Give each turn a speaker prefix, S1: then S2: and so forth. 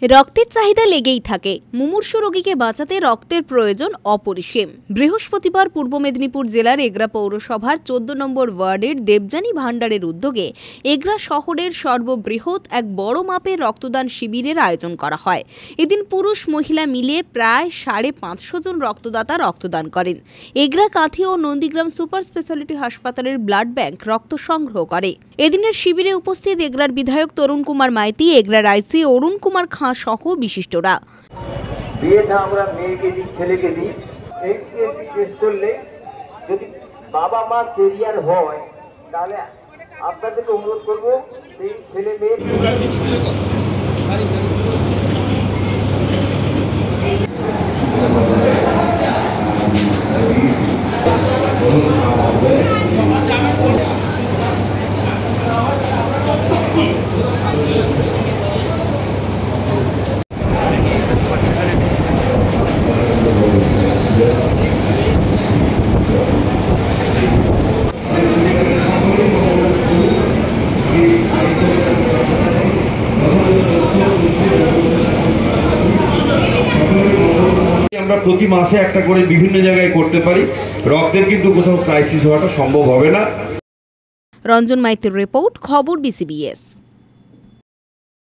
S1: রক্তের চাহিদা লেগেই থাকে। মুমূর্ষু রোগীকে বাঁচাতে রক্তের প্রয়োজন অপরিসীম। বৃহস্পতিবার পূর্ব মেদিনীপুর জেলার এগরা পৌরসভার 14 নম্বর ওয়ার্ডের দেবযানী ভান্ডারের উদ্যোগে এগরা শহরের সর্ববৃহৎ এক বড় মাপের রক্তদান শিবিরের আয়োজন করা হয়। এদিন পুরুষ মহিলা মিলিয়ে প্রায় 550 জন রক্তদাতা রক্তদান করেন। এগরা কাঁথি ও নন্দীগ্রাম সুপার স্পেশালিটি হাসপাতালের ব্লাড ব্যাংক রক্ত সংগ্রহ করে। এদিনের শিবিরে উপস্থিত এগরার বিধায়ক তরুণ কুমার মাইতি, এগরার আইসি অরুণ কুমার খাঁ সহ বিশিষ্টরা।
S2: বিয়েটা আমরা মেয়েকে দিই, ছেলেকে দিই। এই টেস্ট করলে যদি বাবা মা কেরিয়ার হয় তাহলে আপনাদেরকে অনুরোধ করবো সেই ছেলে মেয়ে
S3: আমরা প্রতি মাসে একটা করে বিভিন্ন জায়গায় করতে পারি। রক্তের কিন্তু কোথাও ক্রাইসিস হওয়াটা সম্ভব হবে না।
S1: রঞ্জন মাইতির রিপোর্ট, খবর BCBS।